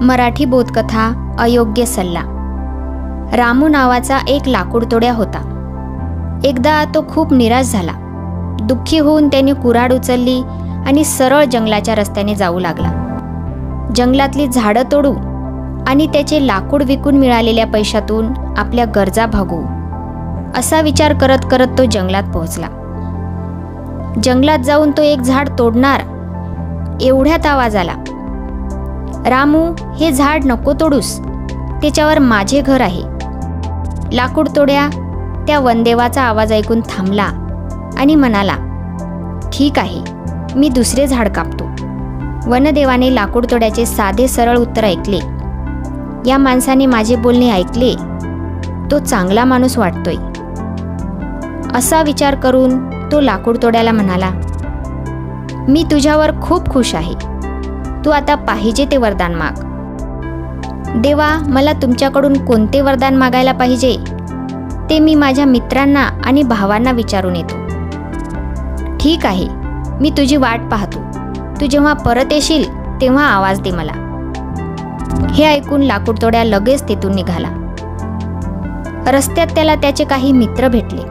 मराठी बोधकथा अयोग्य सल्ला। रामू नावाचा एक लाकूडतोड्या होता। एकदा तो खूप निराश झाला। दुःखी होऊन त्याने कुऱ्हाड उचलली आणि सरळ जंगलाच्या रस्त्याने जाऊ लागला। जंगलातली झाडं तोडू आणि त्याचे लाकूड विकून मिळालेल्या पैशातून आपल्या गरजा भागवू असा विचार करत करत तो जंगलात पोहोचला। जंगलात जाऊन तो एक झाड तोडणार एवढ्यात आवाज आला, रामू, हे झाड नको तोडूस, त्याच्यावर माझे घर आहे। लाकूड तोड्या त्या वनदेवाचा आवाज ऐकून थांबला आणि म्हणाला, ठीक आहे, मी दुसरे झाड कापतो। वनदेवाने लाकूड तोड्याचे साधे सरळ उत्तर ऐकले। या माणसाने माझे बोलणे ऐकले, तो चांगला माणूस वाटतोय असा विचार करून तो लाकूड तोड्याला म्हणाला, मी तुझ्यावर खूप खुश आहे, तू आता पाहिजे ते वरदान माग। देवा, मला तुमच्याकडून कोणते वरदान मागायला पाहिजे ते मी माझ्या मित्रांना आणि भावांना विचारून येतो। ठीक आहे, मी तुझी वाट पाहतो, तू जेव्हा परत येशील तेव्हा आवाज दे मला। हे ऐकून लाकूडतोड्या लगेच तेथून निघाला। रस्त्यात त्याला त्याचे काही मित्र भेटले।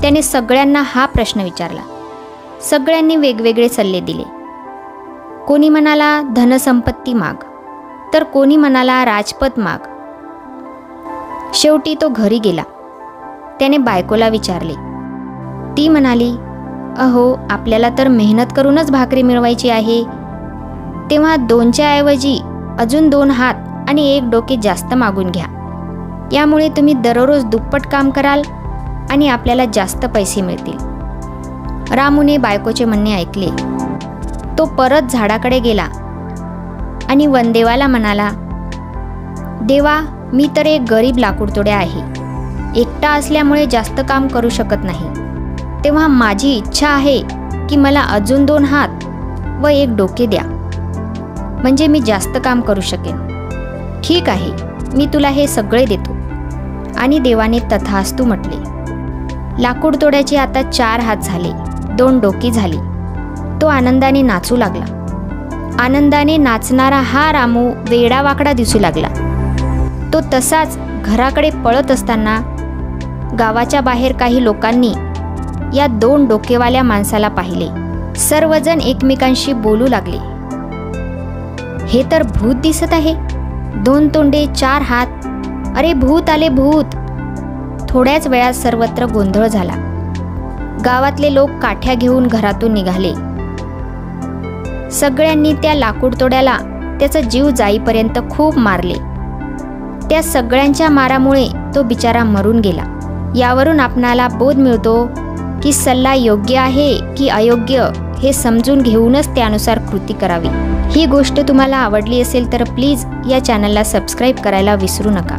त्याने सगळ्यांना हा प्रश्न विचारला। सगळ्यांनी वेगवेगळे सल्ले दिले। कोणी म्हणाला धनसंपत्ती माग, तर कोणी म्हणाला राजपद माग। शेवटी तो घरी गेला। त्याने बायकोला विचारले। ती म्हणाली, अहो, आपल्याला तर मेहनत करूनच भाकरी मिळवायची आहे, तेव्हा 2च्या ऐवजी अजून 2 हात आणि 1 डोके जास्त मागून घ्या। यामुळे तुम्ही दररोज दुप्पट काम कराल आणि आपल्याला जास्त पैसे मिळतील। रामूने बायकोचे म्हणणे ऐकले। तो परत झाडाकडे गेला आणि वनदेवाला म्हणाला, देवा, मी तर एक गरीब लाकूडतोड्या आहे, एकटा असल्यामुळे जास्त काम करू शकत नाही, तेव्हा माझी इच्छा आहे की मला अजून 2 हात व 1 डोके द्या, म्हणजे मी जास्त काम करू शकेन। ठीक आहे, मी तुला हे सगळे देतो। आणि देवाने तथास्तु म्हटले। लाकूडतोड्याचे आता 4 हात झाले, 2 डोकी झाली। तो आनंदाने नाचू लागला। आनंदाने नाचणारा हा रामू वेडावाकडा दिसू लागला। तो तसाच घराकडे पळत असताना गावाच्या बाहेर काही लोकांनी या 2 डोकेवाल्या माणसाला पाहिले। सर्वजण एकमेकांशी बोलू लागले, हे तर भूत दिसत आहे, 2 तोंडे, 4 हात, अरे भूत आले, भूत। थोड्याच वेळात सर्वत्र गोंधळ झाला। गावातले लोक काठ्या घेऊन घरातून निघाले। सगळ्यांनी त्या लाकूडतोड्याला त्याचा जीव जाईपर्यंत खूप मारले। त्या सगळ्यांच्या मारामुळे तो बिचारा मरून गेला। यावरून आपणाला बोध मिळतो की सल्ला योग्य आहे की अयोग्य हे समजून घेऊनच त्यानुसार कृती करावी। ही गोष्ट तुम्हाला आवडली असेल तर प्लीज या चॅनलला सबस्क्राईब करायला विसरू नका।